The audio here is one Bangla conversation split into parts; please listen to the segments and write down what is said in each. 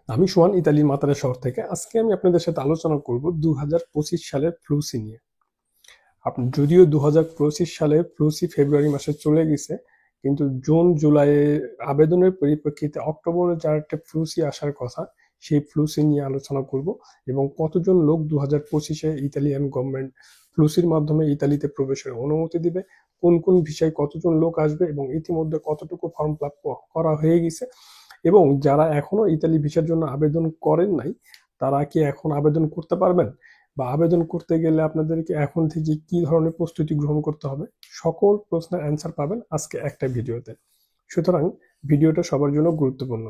আমি সোহান, ইতালির মাতারা শহর থেকে। আজকে আমি আপনাদের সাথে আলোচনা করব 2025 সালের ফ্লুসি নিয়ে। যদিও 2025 সালের ফ্লুসি ফেব্রুয়ারি মাসে চলে গেছে, কিন্তু জুন জুলাইয়ে আবেদনের পরিপ্রেক্ষিতে অক্টোবরে যার একটা ফ্লুসি আসার কথা, সেই ফ্লুসি নিয়ে আলোচনা করব এবং কতজন লোক 2025-এ ইতালিয়ান গভর্নমেন্ট ফ্লুসির মাধ্যমে ইতালিতে প্রবেশের অনুমতি দিবে, কোন কোন ভিসায় কতজন লোক আসবে এবং ইতিমধ্যে কতটুকু ফর্ম ফিল আপ করা হয়ে গেছে, এবং যারা এখনো ইতালি ভিসার জন্য আবেদন করেন নাই তারা কি এখন আবেদন করতে পারবেন, বা আবেদন করতে গেলে আপনাদেরকে এখন থেকে কি ধরনের প্রস্তুতি গ্রহণ করতে হবে, সকল প্রশ্নের অ্যান্সার পাবেন আজকে একটা ভিডিওতে। সুতরাং ভিডিওটা সবার জন্য গুরুত্বপূর্ণ।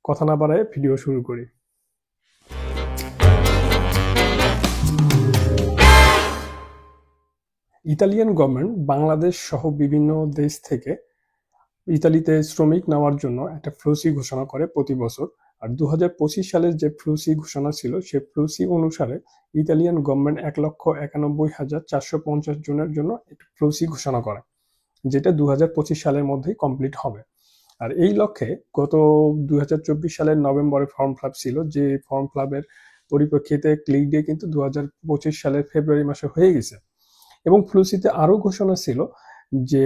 কথা না বাড়ায় ভিডিও শুরু করি। ইতালিয়ান গভর্নমেন্ট বাংলাদেশ সহ বিভিন্ন দেশ থেকে ইতালিতে শ্রমিক নেওয়ার জন্য একটা ফ্লুসি ঘোষণা করে প্রতি বছর। আর 2025 সালের যে ফ্লুসি ঘোষণা ছিল, সে ফ্লুসি অনুসারে ইতালিয়ান গভর্নমেন্ট 1,91,450 জনের জন্য একটা ফ্লুসি ঘোষণা করে, যেটা 2025 সালের মধ্যেই কমপ্লিট হবে। আর এই লক্ষ্যে গত 2024 সালের নভেম্বরে ফর্ম ফিল আপ ছিল, যে ফর্ম ফিল আপের পরিপ্রেক্ষিতে ক্লিক ডে কিন্তু 2025 সালের ফেব্রুয়ারি মাসে হয়ে গেছে। এবং ফ্লুসিতে আরও ঘোষণা ছিল যে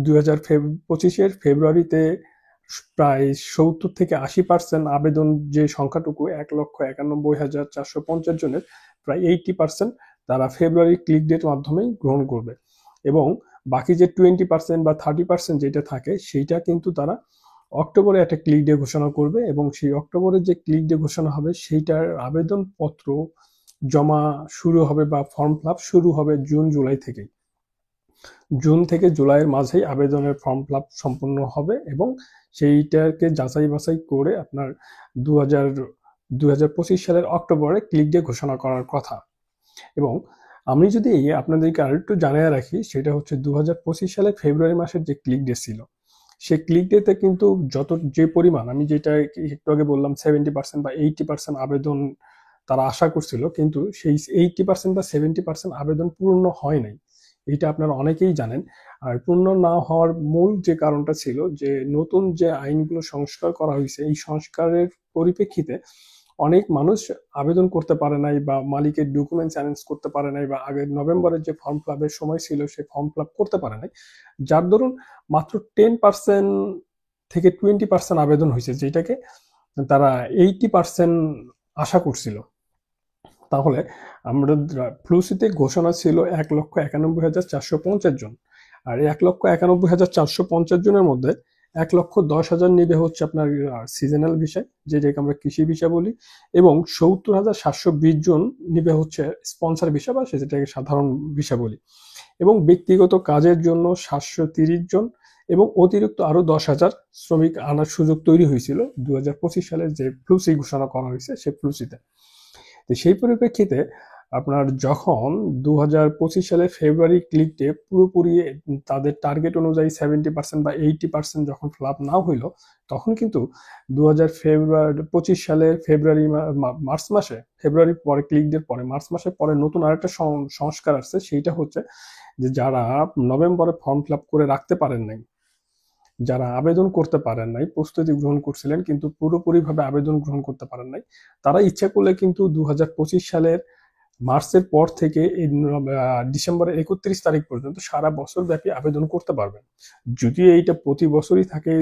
2025-এর ফেব্রুয়ারিতে প্রায় 70 থেকে 80% আবেদন, যে সংখ্যাটুকু 1,91,450 জনের, প্রায় 80% তারা ফেব্রুয়ারি ক্লিক ডেট মাধ্যমেই গ্রহণ করবে, এবং বাকি যে 20% বা 30% যেটা থাকে সেইটা কিন্তু তারা অক্টোবরে একটা ক্লিক ডে ঘোষণা করবে, এবং সেই অক্টোবরে যে ক্লিক ডে ঘোষণা হবে সেইটার আবেদনপত্র জমা শুরু হবে বা ফর্ম ফিল আপ শুরু হবে জুন জুলাই থেকেই। জুন থেকে জুলাইয়ের মাঝেই আবেদনের ফর্ম ফিল আপ সম্পূর্ণ হবে, এবং সেইটাকে যাচাই বাছাই করে আপনার 2025 সালের অক্টোবরে ক্লিক ডে ঘোষণা করার কথা। এবং আমি যদি আপনাদেরকে আরেকটু জানিয়ে রাখি, সেটা হচ্ছে 2025 সালের ফেব্রুয়ারি মাসের যে ক্লিক ডে ছিল, সেই ক্লিক ডেতে কিন্তু যে পরিমাণ, আমি যেটা একটু আগে বললাম 70% বা 80% আবেদন তারা আশা করছিল, কিন্তু সেই 80% বা 70% আবেদন পূর্ণ হয় নাই। এটা আপনারা অনেকেই জানেন। আর পূর্ণ না হওয়ার মূল যে কারণটা ছিল, যে নতুন যে আইনগুলো সংস্কার করা হয়েছে, এই সংস্কারের পরিপ্রেক্ষিতে অনেক মানুষ আবেদন করতে পারে নাই, বা মালিকের ডকুমেন্টস অ্যারেঞ্জ করতে পারে নাই, বা আগের নভেম্বরের যে ফর্ম ফিল আপের সময় ছিল সেই ফর্ম ফিল আপ করতে পারে নাই, যার দরুন মাত্র 10% থেকে 20% আবেদন হয়েছে, যেটাকে তারা 80% আশা করছিল। তাহলে আমরা ফ্লুসিতে ঘোষণা ছিল 1,91,450 জন, আর 1,91,450 জনের মধ্যে 1,10,000 নিবে হচ্ছে আপনার সিজনাল ভিসা, যেটাকে আমরা কৃষি ভিসা বলি, এবং 70,720 জন নিবে হচ্ছে স্পন্সর ভিসা, বা সেটাকে সাধারণ ভিসা বলি, এবং ব্যক্তিগত কাজের জন্য 730 জন, এবং অতিরিক্ত আরো 10,000 শ্রমিক আনার সুযোগ তৈরি হয়েছিল 2025 সালে যে ফ্লুসি ঘোষণা করা হয়েছে সেই ফ্লুসিতে। তো সেই পরিপ্রেক্ষিতে আপনার যখন 2025 সালে ফেব্রুয়ারি ক্লিক ডে পুরোপুরি তাদের টার্গেট অনুযায়ী 70% বা 80% যখন ফিল আপ না হইলো, তখন কিন্তু 2025 সালের মার্চ মাসে, ফেব্রুয়ারি পরে ক্লিক ডের পরে মার্চ মাসের পরে নতুন আরেকটা সংস্কার আসছে। সেইটা হচ্ছে যে যারা নভেম্বরে ফর্ম ফিল আপ করে রাখতে পারেন নাই, যারা আবেদন করতে পারেন নাই, প্রস্তুতি গ্রহণ করছিলেন কিন্তু পুরোপুরিভাবে আবেদন গ্রহণ করতে পারেন নাই, তারা ইচ্ছা করলে কিন্তু 2025 সালের মার্চের পর থেকে এই ডিসেম্বরের 31 তারিখ পর্যন্ত সারা বছর ব্যাপী আবেদন করতে পারবেন। যদিও এইটা প্রতি বছরই থাকে,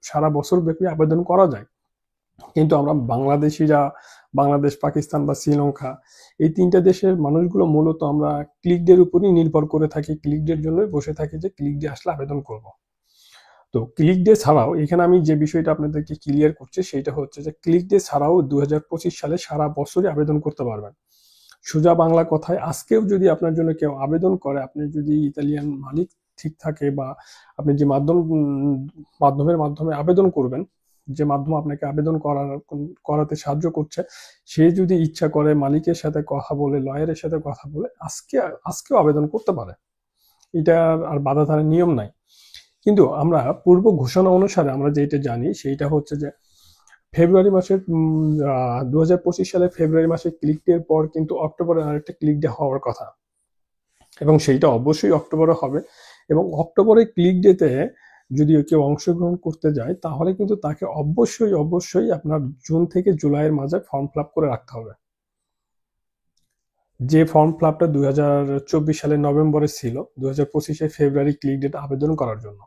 সারা বছর ব্যাপী আবেদন করা যায়, কিন্তু আমরা বাংলাদেশিরা, বাংলাদেশ, পাকিস্তান বা শ্রীলঙ্কা, এই তিনটা দেশের মানুষগুলো মূলত আমরা ক্লিক ডের উপরই নির্ভর করে থাকি, ক্লিক ডের জন্যই বসে থাকি যে ক্লিক ডে আসলে আবেদন করব। তো ক্লিক ডে ছাড়াও এখানে আমি যে বিষয়টা আপনাদেরকে ক্লিয়ার করছি সেটা হচ্ছে যে ক্লিক ডে ছাড়াও 2025 সালে সারা বছরই আবেদন করতে পারবেন। সোজা বাংলা কথায়, আজকেও যদি আপনার জন্য কেউ আবেদন করে, আপনি যদি ইতালিয়ান মালিক ঠিক থাকে, বা আপনি যে মাধ্যমের মাধ্যমে আবেদন করবেন, যে মাধ্যম আপনাকে আবেদন করাতে সাহায্য করছে, সে যদি ইচ্ছা করে মালিকের সাথে কথা বলে, লয়ারের সাথে কথা বলে আজকেও আবেদন করতে পারে। এটা আর বাধা ধরার নিয়ম নাই। কিন্তু আমরা পূর্ব ঘোষণা অনুসারে আমরা যেটা জানি সেইটা হচ্ছে যে ফেব্রুয়ারি মাসের 2025 সালে ফেব্রুয়ারি মাসের ক্লিক ডে পর কিন্তু অক্টোবরে আরেকটা ক্লিক ডে হওয়ার কথা, এবং সেইটা অবশ্যই অক্টোবরে হবে। এবং অক্টোবরে ক্লিক ডেতে যদি কেউ অংশগ্রহণ করতে যায় তাহলে কিন্তু তাকে অবশ্যই অবশ্যই আপনার জুন থেকে জুলাইয়ের মাঝে ফর্ম ফিল আপ করে রাখতে হবে। যে ফর্ম ফিল আপটা 2024 সালের নভেম্বরে ছিল, 2025 ফেব্রুয়ারি ক্লিক ডেট আবেদন করার জন্য।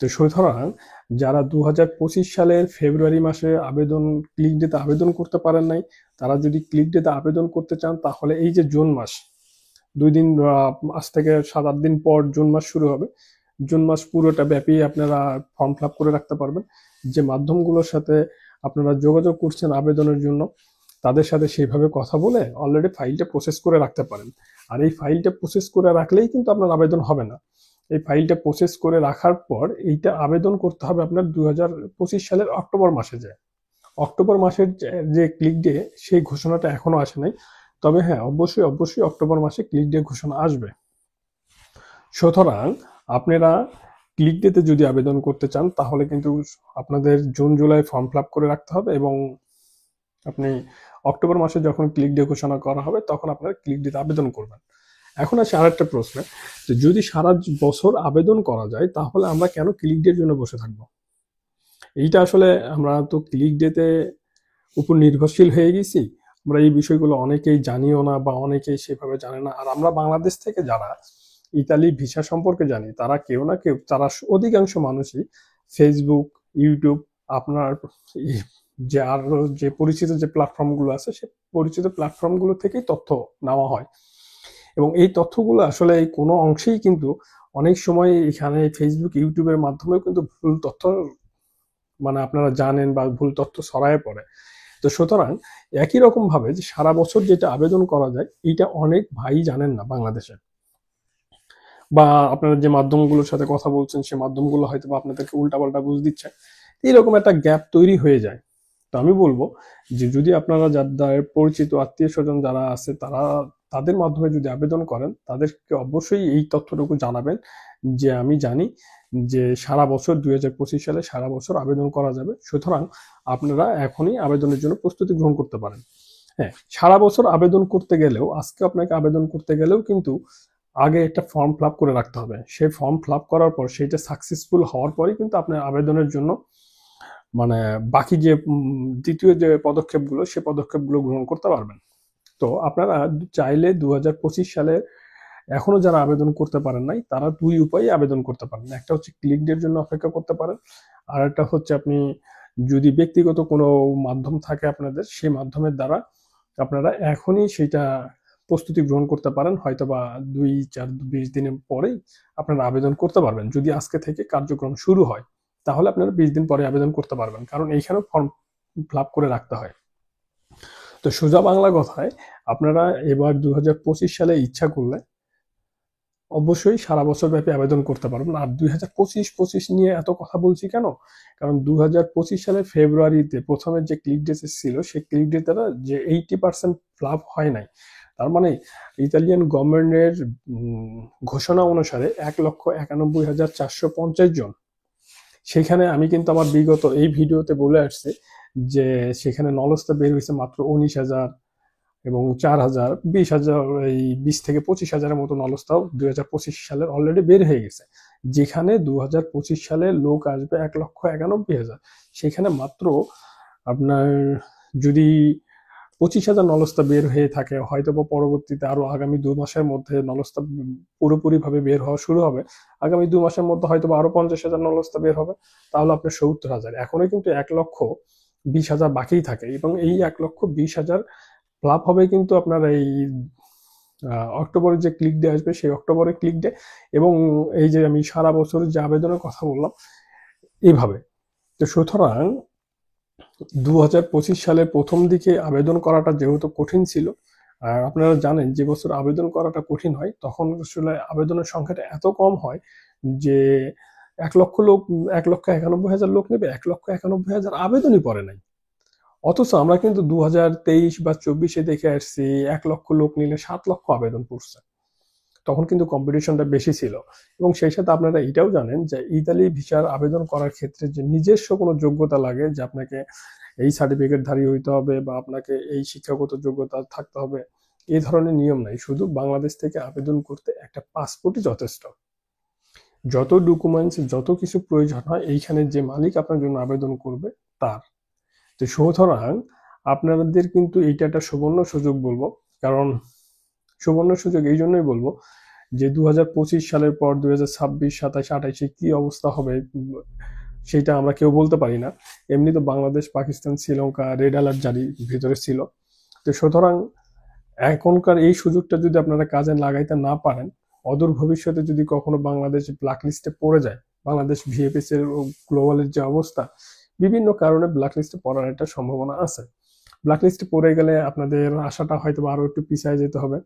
তো সুতরাং যারা 2025 সালের ফেব্রুয়ারি মাসে ক্লিক ডেতে আবেদন করতে পারেন নাই, তারা যদি ক্লিক ডেতে আবেদন করতে চান তাহলে এই যে জুন মাস, 2 দিন আজ থেকে 7-8 দিন পর জুন মাস শুরু হবে। জুন মাস পুরোটা ব্যাপী আপনারা ফর্ম ফিল আপ করে রাখতে পারবেন। যে মাধ্যমগুলোর সাথে আপনারা যোগাযোগ করছেন আবেদনের জন্য, তাদের সাথে সেইভাবে কথা বলে অলরেডি ফাইলটা প্রসেস করে রাখতে পারেন। আর এই ফাইলটা প্রসেস করে রাখলেই কিন্তু আপনার আবেদন হবে না। এই ফাইলটা প্রসেস করে রাখার পর এইটা আবেদন করতে হবে আপনার 2025 সালের অক্টোবর মাসে যায়। অক্টোবর মাসের যে ক্লিক ডে, সেই ঘোষণাটা এখনো আসে নাই। তবে হ্যাঁ, অবশ্যই অবশ্যই অক্টোবর মাসে ক্লিক ডে ঘোষণা আসবে। সুতরাং আপনারা ক্লিক ডেতে যদি আবেদন করতে চান তাহলে কিন্তু আপনাদের June July form fill up করে রাখতে হবে, এবং আপনি অক্টোবর মাসে যখন ক্লিক ডে ঘোষণা করা হবে তখন আপনারা ক্লিক ডেতে আবেদন করবেন। এখন আসে আরেকটা প্রশ্ন, যে যদি সারা বছর আবেদন করা যায় তাহলে আমরা কেন ক্লিক ডের জন্য বসে থাকবো? এইটা আসলে আমরা তো ক্লিক ডেতে উপর নির্ভরশীল হয়ে গেছি। আমরা এই বিষয়গুলো অনেকেই জানিও না বা অনেকেই সেভাবে জানে না। আর আমরা বাংলাদেশ থেকে যারা ইতালি ভিসা সম্পর্কে জানি, তারা কেউ না কেউ, তারা অধিকাংশ মানুষই ফেসবুক, ইউটিউব, আপনার যে আরো যে পরিচিত যে প্ল্যাটফর্মগুলো আছে, সে পরিচিত প্ল্যাটফর্মগুলো থেকেই তথ্য নেওয়া হয়। এবং এই তথ্যগুলো আসলে কোনো অংশেই কিন্তু অনেক সময় এখানে ফেসবুক, ইউটিউবের মাধ্যমেও কিন্তু ভুল তথ্য, মানে আপনারা জানেন, বা ভুল তথ্য ছড়ায় পড়ে। তো সুতরাং একই রকম ভাবে যে সারা বছর যেটা আবেদন করা যায়, এইটা অনেক ভাই জানেন না বাংলাদেশে, বা আপনারা যে মাধ্যমগুলোর সাথে কথা বলছেন সে মাধ্যমগুলো হয়তো বা আপনাদেরকে উল্টাপাল্টা বুঝ দিচ্ছে। এইরকম একটা গ্যাপ তৈরি হয়ে যায়। তো আমি বলবো যে যদি আপনারা যাদের পরিচিত আত্মীয় স্বজন যারা আছে, তাদের মাধ্যমে যদি আবেদন করেন, তাদেরকে অবশ্যই এই তথ্যটুকু জানাবেন যে আমি জানি যে সারা বছর 2025 সালে সারা বছর আবেদন করা যাবে। সুতরাং আপনারা এখনই আবেদনের জন্য প্রস্তুতি গ্রহণ করতে পারেন। হ্যাঁ, সারা বছর আবেদন করতে গেলেও, আজকে আপনাকে আবেদন করতে গেলেও কিন্তু আগে একটা ফর্ম ফিল আপ করে রাখতে হবে। সেই ফর্ম ফিল আপ করার পর সেটা সাকসেসফুল হওয়ার পরেই কিন্তু আপনার আবেদনের জন্য, মানে বাকি যে দ্বিতীয় যে পদক্ষেপগুলো, সে পদক্ষেপগুলো গ্রহণ করতে পারবেন। তো আপনারা চাইলে 2025 সালে এখনো যারা আবেদন করতে পারেন নাই, তারা 2 উপায়ে আবেদন করতে পারেন। একটা হচ্ছে ক্লিক ডের জন্য অপেক্ষা করতে পারেন, আর একটা হচ্ছে আপনি যদি ব্যক্তিগত কোনো মাধ্যম থাকে আপনাদের, সেই মাধ্যমের দ্বারা আপনারা এখনই সেটা প্রস্তুতি গ্রহণ করতে পারেন। হয়তোবা 2-4-20 দিনের পরেই আপনারা আবেদন করতে পারবেন। যদি আজকে থেকে কার্যক্রম শুরু হয় তাহলে আপনারা 20 দিন পরে আবেদন করতে পারবেন, কারণ এইখানেও ফর্ম ফিল আপ করে রাখতে হয়। তো সোজা বাংলা কথায়, আপনারা এবার 2025 সালে ইচ্ছা করলে অবশ্যই সারা বছর ব্যাপী আবেদন করতে পারবেন। আর 2025 নিয়ে এত কথা বলছি কেন? কারণ 2025 সালের ফেব্রুয়ারিতে প্রথমে যে ক্লিক ডে ছিল, সেই ক্লিক ডে দ্বারা যে 80% ফ্লাপ হয় নাই। তার মানে ইতালিয়ান গভর্নমেন্টের ঘোষণা অনুসারে 1,91,450 জন। সেখানে আমি কিন্তু আমার বিগত এই ভিডিওতে বলে আসছি যে সেখানে নলস্তা বের হয়েছে মাত্র 19,000 এবং 4,000, 20,000, এই 20 থেকে 25,000-এর মতো নলস্তাও 2025 সালের অলরেডি বের হয়ে গেছে। যেখানে 2025 সালে লোক আসবে 1,91,000, সেখানে মাত্র আপনার যদি 25,000 নলস্তা বের হয়ে থাকে, হয়তো বা পরবর্তীতে আরো আগামী 2 মাসের মধ্যে নলস্তা পুরোপুরি ভাবে বের হওয়া শুরু হবে। আগামী 2 মাসের মধ্যে হয়তো বা আরো 50,000 নলস্তা বের হবে, তাহলে আপনার 70,000। এখনো কিন্তু 1,20,000 বাকিই থাকে, এবং এই 1,20,000 লাভ হবে কিন্তু আপনার এই অক্টোবরে যে ক্লিক ডে আসবে, সেই অক্টোবরে ক্লিক ডে, এবং এই যে আমি সারা বছরের যে আবেদনের কথা বললাম এইভাবে। তো সুতরাং 2025 সালের প্রথম দিকে আবেদন করাটা যেহেতু কঠিন ছিল, আর আপনারা জানেন যে বছর আবেদন করাটা কঠিন হয় তখন আসলে আবেদনের সংখ্যাটা এত কম হয় যে 1,91,000 লোক নেবে, 1,91,000 আবেদনই পড়ে নাই। অথচ আমরা কিন্তু 2023 বা 24-এ দেখে আসছি 1 লক্ষ লোক নিলে 7 লক্ষ আবেদন পড়ছে। তখন কিন্তু কম্পিটিশনটা বেশি ছিল। এবং সেই সাথে আপনারা এটাও জানেন যে ইতালি ভিসার আবেদন করার ক্ষেত্রে যে নিজস্ব কোনো যোগ্যতা লাগে, যে আপনাকে এই সার্টিফিকেটধারী হইতে হবে বা আপনাকে এই শিক্ষাগত যোগ্যতা থাকতে হবে, এই ধরনের নিয়ম নাই। শুধু বাংলাদেশ থেকে আবেদন করতে একটা পাসপোর্টই যথেষ্ট। যত ডকুমেন্টস যত কিছু প্রয়োজন হয় এইখানে যে মালিক আপনার জন্য আবেদন করবে তার। তো সুতরাং আপনাদের কিন্তু এইটা একটা সুবর্ণ সুযোগ বলবো। কারণ সুবর্ণ সুযোগ এই জন্যই বলবো যে 2025 সালের পর 2026, 27, 28 কি অবস্থা হবে সেটা আমরা কেউ বলতে পারি না। এমনি তো বাংলাদেশ, পাকিস্তান, শ্রীলঙ্কা রেড অ্যালার্ট জারি ভিতরে ছিল। তো সুতরাং এখনকার এই সুযোগটা যদি আপনারা কাজে লাগাইতে না পারেন, অদূর ভবিষ্যতে যদি কখনো বাংলাদেশ ব্ল্যাকলিস্টে পড়ে যায়, বাংলাদেশ ভিএফএস এর গ্লোবালের যে অবস্থা, বিভিন্ন কারণে ব্ল্যাকলিস্টে পড়ার একটা সম্ভাবনা আছে। ব্ল্যাকলিস্টে পড়ে গেলে আপনাদের আশাটা হয়তো আরো একটু পিছিয়ে যেতে হবে।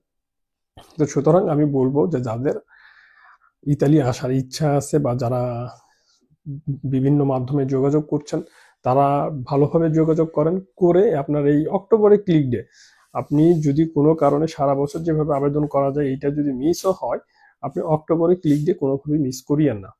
তো সুতরাং আমি বলবো যে যাদের ইতালি আসার ইচ্ছা আছে বা যারা বিভিন্ন মাধ্যমে যোগাযোগ করছেন, তারা ভালোভাবে যোগাযোগ করেন, করে আপনার এই অক্টোবরে ক্লিক ডে আপনি যদি কোনো কারণে সারা বছর যেভাবে আবেদন করা যায় এইটা যদি মিসও হয়, আপনি অক্টোবরে ক্লিক ডে কোনোভাবেই মিস করিয়েন না।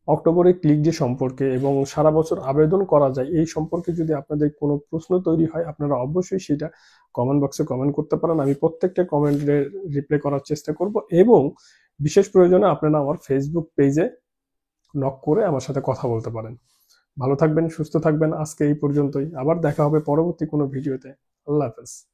অক্টোবরে ক্লিক ডে সম্পর্কে এবং সারা বছর আবেদন করা যায় এই সম্পর্কে যদি আপনাদের কোনো প্রশ্ন তৈরি হয়, আপনারা অবশ্যই সেটা কমেন্ট বক্সে কমেন্ট করতে পারেন। আমি প্রত্যেকটা কমেন্টের রিপ্লাই করার চেষ্টা করব, এবং বিশেষ প্রয়োজনে আপনারা আমার ফেসবুক পেজে নক করে আমার সাথে কথা বলতে পারেন। ভালো থাকবেন, সুস্থ থাকবেন। আজকে এই পর্যন্তই, আবার দেখা হবে পরবর্তী কোনো ভিডিওতে। আল্লাহ হাফেজ।